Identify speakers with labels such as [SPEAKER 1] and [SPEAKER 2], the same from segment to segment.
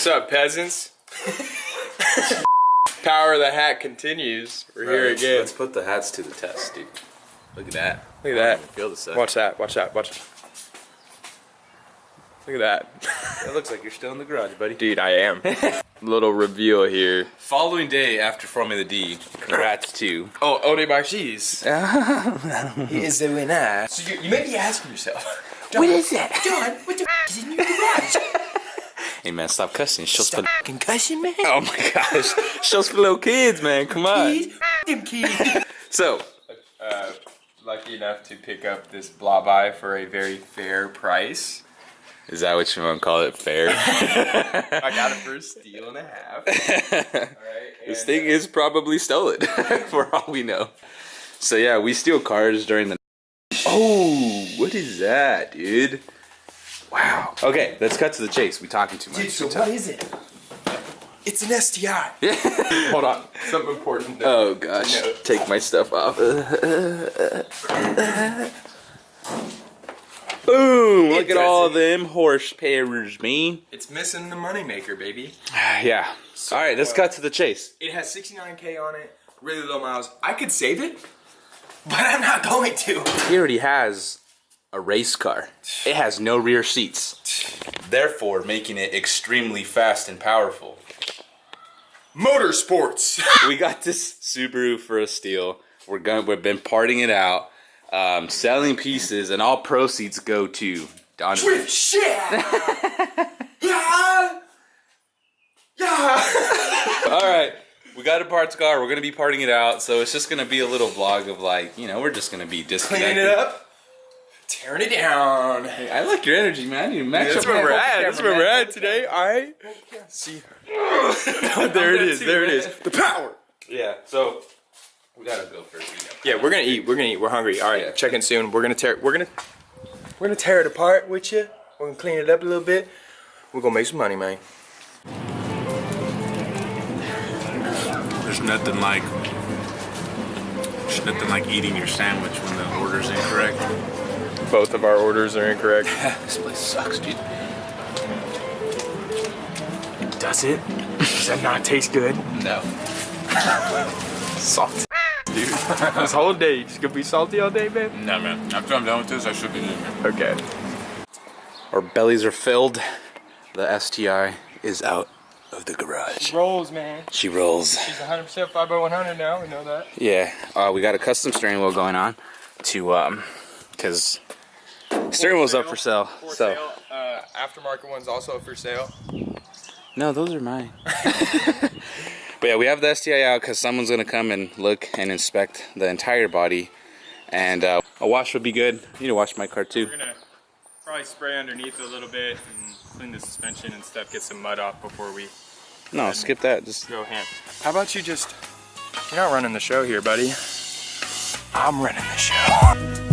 [SPEAKER 1] What's up, peasants? Power of the hat continues. We're here again.
[SPEAKER 2] Let's put the hats to the test, dude. Look at that.
[SPEAKER 1] Look at that.
[SPEAKER 2] Feel the set.
[SPEAKER 1] Watch that. Watch that. Watch it. Look at that.
[SPEAKER 2] It looks like you're still in the garage, buddy.
[SPEAKER 1] Dude, I am. Little reveal here.
[SPEAKER 2] Following day after Formula D, congrats to...
[SPEAKER 1] Oh, Ode by Cheese. He is the winner. So you may be asking yourself, John,
[SPEAKER 3] What is that?
[SPEAKER 1] John, what the f is in your garage?
[SPEAKER 2] Hey man, stop cussing. Show's
[SPEAKER 1] Stop
[SPEAKER 2] for...
[SPEAKER 1] concussion, man.
[SPEAKER 2] Oh my gosh. Show's for little kids, man. Come on.
[SPEAKER 1] Kids, them kids.
[SPEAKER 2] So,
[SPEAKER 1] Lucky enough to pick up this blah buy for a very fair price.
[SPEAKER 2] is that what you want to call it? Fair?
[SPEAKER 1] I got it for $1.50. Alright.
[SPEAKER 2] This thing is probably stolen, for all we know. So yeah, we steal cars during the... Oh, what is that, dude? Wow. Okay, let's cut to the chase. We talking too much.
[SPEAKER 1] Dude, so what is it? It's an STI.
[SPEAKER 2] Yeah.
[SPEAKER 1] Hold on. Something important.
[SPEAKER 2] Oh gosh.
[SPEAKER 1] No.
[SPEAKER 2] Take my stuff off. Boom! Look at all them horsepowers, man.
[SPEAKER 1] It's missing the moneymaker, baby.
[SPEAKER 2] Yeah.
[SPEAKER 1] So,
[SPEAKER 2] all right, let's cut to the chase.
[SPEAKER 1] It has 69K on it. Really low miles. I could save it, but I'm not going to.
[SPEAKER 2] He already has a race car. It has no rear seats, therefore making it extremely fast and powerful.
[SPEAKER 1] Motorsports.
[SPEAKER 2] We got this Subaru for a steal. We've been parting it out, selling pieces, and all proceeds go to Donovan.
[SPEAKER 1] Drift shit. Yeah. Yeah.
[SPEAKER 2] All right, we got a parts car. We're gonna be parting it out, so it's just gonna be a little vlog of like, you know, we're just gonna be disconnected.
[SPEAKER 1] Cleaning it up. Tearing it down.
[SPEAKER 2] Hey, I like your energy, man. You match
[SPEAKER 1] That's
[SPEAKER 2] up
[SPEAKER 1] where
[SPEAKER 2] my
[SPEAKER 1] we're
[SPEAKER 2] whole
[SPEAKER 1] at.
[SPEAKER 2] camera,
[SPEAKER 1] That's where
[SPEAKER 2] man.
[SPEAKER 1] we're at today. All right. See. There it is. There it is. The power.
[SPEAKER 2] Yeah. So we gotta go first.
[SPEAKER 1] Yeah, we're gonna eat. We're gonna eat. We're hungry. All right.
[SPEAKER 2] Yeah.
[SPEAKER 1] Check in soon. We're gonna tear it apart with you. We're gonna clean it up a little bit. We're gonna make some money, man.
[SPEAKER 4] There's nothing like eating your sandwich when the order's incorrect.
[SPEAKER 1] Both of our orders are incorrect.
[SPEAKER 2] This place sucks, dude.
[SPEAKER 1] Does it? Does that not taste good?
[SPEAKER 2] No.
[SPEAKER 1] Salty, dude. This whole day, just gonna be salty all day, babe?
[SPEAKER 4] No, man. After I'm done with this, I should be leaving.
[SPEAKER 1] Okay.
[SPEAKER 2] Our bellies are filled. The STI is out of the garage.
[SPEAKER 1] Rolls, man.
[SPEAKER 2] She rolls.
[SPEAKER 1] She's 100% 5x100 now. We know that.
[SPEAKER 2] Yeah. We got a custom steering wheel going on to because steering wheel's up for sale.
[SPEAKER 1] For
[SPEAKER 2] So
[SPEAKER 1] sale. Aftermarket one's also for sale.
[SPEAKER 2] no, those are mine. But yeah, we have the STI out because someone's gonna come and look and inspect the entire body, and a wash would be good. You need to wash my car too.
[SPEAKER 1] We're gonna probably spray underneath it a little bit and clean the suspension and stuff, get some mud off before we
[SPEAKER 2] No, skip that. Just
[SPEAKER 1] go ham. How about you just, you're not running the show here, buddy. I'm running the show.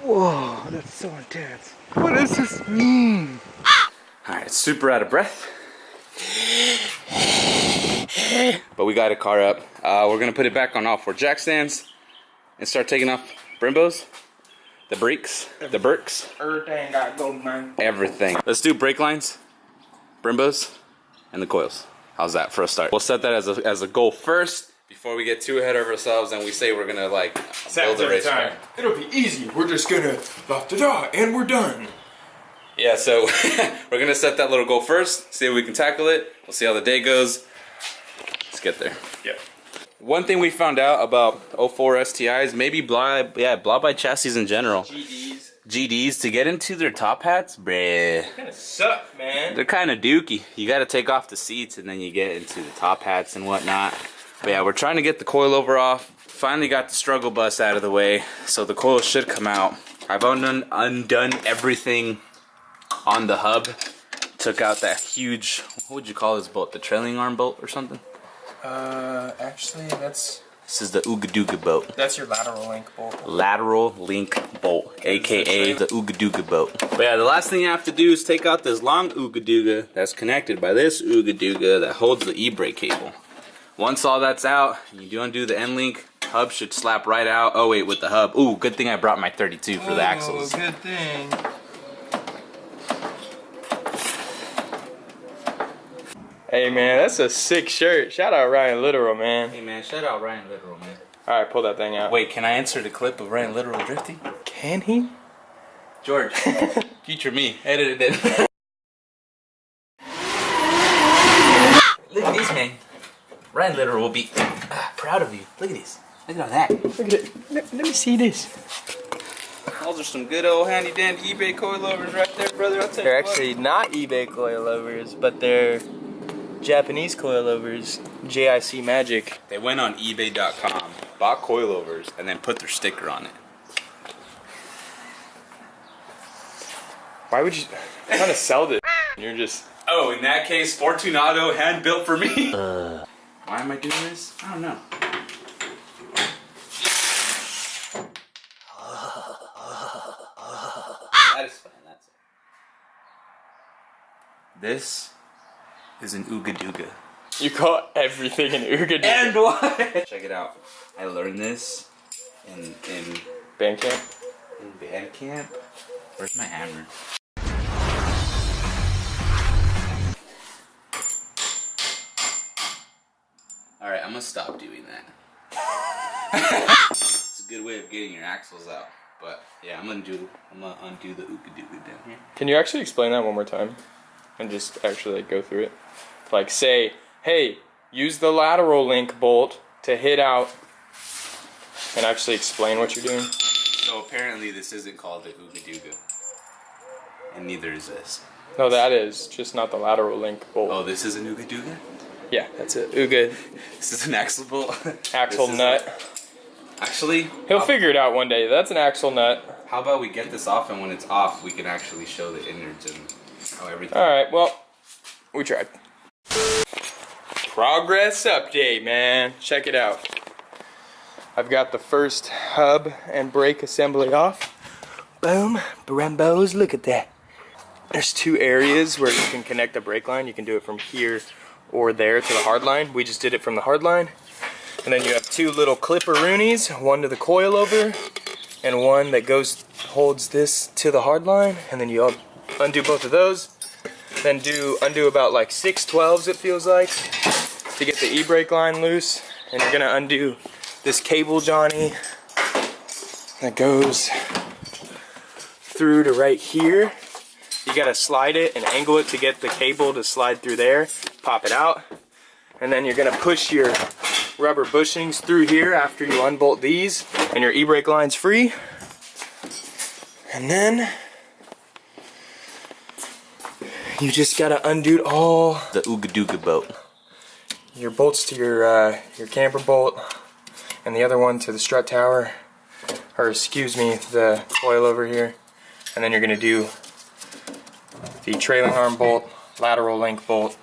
[SPEAKER 1] Whoa, that's so intense. What does this mean?
[SPEAKER 2] all right, super out of breath. But we got a car up. We're gonna put it back on all four jack stands and start taking off Brimbos, the brakes, the Berks,
[SPEAKER 1] Everything got go, man.
[SPEAKER 2] everything. Let's do brake lines, Brimbos, and the coils. How's that for a start? We'll set that as a goal first before we get too ahead of ourselves and we say we're gonna like build a race car.
[SPEAKER 1] It'll be easy. We're just gonna da-da-da, and we're done.
[SPEAKER 2] Yeah, so we're gonna set that little goal first, see if we can tackle it. We'll see how the day goes. Let's get there.
[SPEAKER 1] Yeah.
[SPEAKER 2] One thing we found out about 04 STIs, maybe blah by chassis in general. GDs to get into their top hats, bruh.
[SPEAKER 1] Kinda suck, man.
[SPEAKER 2] They're kind of dookie. You got to take off the seats and then you get into the top hats and whatnot. But yeah, we're trying to get the coilover off. Finally got the struggle bus out of the way, so the coil should come out. I've undone everything on the hub. Took out that huge, what would you call this bolt? The trailing arm bolt or something?
[SPEAKER 1] Actually, that's
[SPEAKER 2] This is the Ooga Dooga boat.
[SPEAKER 1] That's your lateral link bolt.
[SPEAKER 2] Lateral link bolt, aka the Ooga Dooga boat. But yeah, the last thing you have to do is take out this long Ooga Dooga that's connected by this Ooga Dooga that holds the e-brake cable. Once all that's out, you do undo the end link. Hub should slap right out. Oh wait, with the hub. Ooh, good thing I brought my 32 for the axles.
[SPEAKER 1] Good thing. Hey man, that's a sick shirt. Shout out Ryan Literal, man.
[SPEAKER 2] Hey man, shout out Ryan Literal, man.
[SPEAKER 1] Alright, pull that thing out.
[SPEAKER 2] Wait, can I insert a clip of Ryan Literal drifting?
[SPEAKER 1] Can he?
[SPEAKER 2] George, future me, edit it in. Look at this, man. Ryan Literal will be proud of you. Look at this. Look at all that.
[SPEAKER 1] Look at it. Let me see this.
[SPEAKER 2] Those are some good old handy dandy eBay coilovers right there, brother. I'll tell
[SPEAKER 1] They're
[SPEAKER 2] you what.
[SPEAKER 1] actually not eBay coilovers, but they're Japanese coilovers. JIC Magic.
[SPEAKER 2] They went on eBay.com, bought coilovers, and then put their sticker on it.
[SPEAKER 1] Why would you trying to sell this? You're just.
[SPEAKER 2] Oh, in that case, Fortunato, hand built for me. Why am I doing this? I don't know. Satisfying, that's it. This is an Ooga Dooga.
[SPEAKER 1] You call everything an Ooga Dooga.
[SPEAKER 2] And what? Check it out. I learned this in
[SPEAKER 1] Band camp.
[SPEAKER 2] band camp. Where's my hammer? Alright, I'm gonna stop doing that. It's a good way of getting your axles out. But yeah, I'm gonna undo the Ooga Dooga down here.
[SPEAKER 1] Can you actually explain that one more time? And just actually like go through it? Like say, hey, use the lateral link bolt to hit out, and actually explain what you're doing.
[SPEAKER 2] So apparently this isn't called the Ooga Dooga. And neither is this.
[SPEAKER 1] No, that is just not the lateral link bolt.
[SPEAKER 2] Oh, this is an Ooga Dooga?
[SPEAKER 1] Yeah, that's it. Ooga
[SPEAKER 2] This is an axle bolt?
[SPEAKER 1] axle
[SPEAKER 2] This is
[SPEAKER 1] nut.
[SPEAKER 2] Actually,
[SPEAKER 1] He'll figure it out one day. That's an axle nut.
[SPEAKER 2] how about we get this off, and when it's off, we can actually show the innards and how everything.
[SPEAKER 1] Alright, well, we tried. Progress update, man. Check it out. I've got the first hub and brake assembly off. Boom. Brembos, look at that. There's two areas where you can connect the brake line. You can do it from here or there to the hard line. We just did it from the hard line. And then you have two little clipper-roonies, one to the coilover, and one that holds this to the hard line. And then you undo both of those. Then undo about like 6/12s, it feels like, to get the e-brake line loose. And you're gonna undo this cable Johnny that goes through to right here. You gotta slide it and angle it to get the cable to slide through there. Pop it out. And then you're gonna push your rubber bushings through here after you unbolt these, and your e-brake line's free. And then you just gotta undo all
[SPEAKER 2] The Ooga Dooga boat.
[SPEAKER 1] your bolts to your camper bolt, and the other one to the strut tower, or excuse me, the coil over here. And then you're gonna do the trailing arm bolt, lateral link bolt,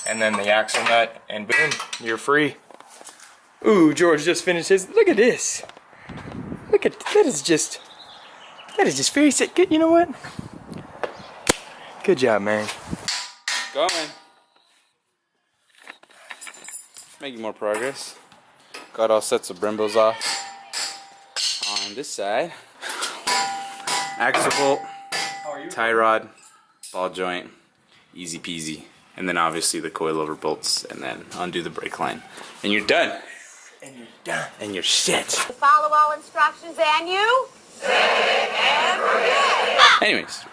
[SPEAKER 1] and then the axle nut, and boom, you're free. Ooh, George just finished his. Look at this. Look at that is just very sick. Good, you know what? Good job, man.
[SPEAKER 2] Going. Making more progress. Got all sets of Brembos off. On this side, axle bolt, tie rod, ball joint, easy peasy. And then obviously the coilover bolts, and then undo the brake line. And you're done.
[SPEAKER 1] And you're done.
[SPEAKER 2] And you're shit.
[SPEAKER 3] Follow all instructions and you?
[SPEAKER 2] Anyways.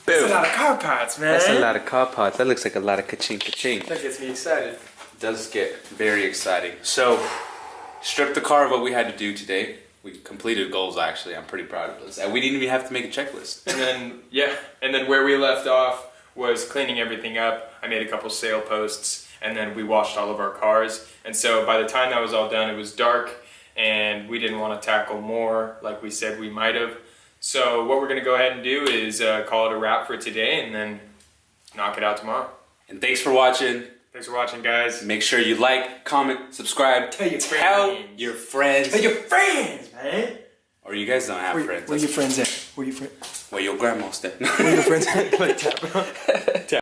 [SPEAKER 1] That's a lot of car parts, man.
[SPEAKER 2] That's a lot of car parts. That looks like a lot of ka-ching ka-ching.
[SPEAKER 1] That gets me excited.
[SPEAKER 2] It does get very exciting. So, stripped the car of what we had to do today. We completed goals, actually. I'm pretty proud of us. And we didn't even have to make a checklist.
[SPEAKER 1] And then, yeah, and then where we left off was cleaning everything up. I made a couple sail posts, and then we washed all of our cars. And so by the time that was all done, it was dark, and we didn't want to tackle more like we said we might have. So what we're going to go ahead and do is call it a wrap for today, and then knock it out tomorrow.
[SPEAKER 2] And thanks for watching.
[SPEAKER 1] Thanks for watching, guys.
[SPEAKER 2] Make sure you like, comment, subscribe.
[SPEAKER 1] Tell your
[SPEAKER 2] Tell
[SPEAKER 1] friends.
[SPEAKER 2] your friends.
[SPEAKER 1] Tell your friends, man.
[SPEAKER 2] Or you guys don't have friends.
[SPEAKER 1] Where your friends at? Where your friends?
[SPEAKER 2] Where your grandma's at.
[SPEAKER 1] Where your friends at? Like, tap.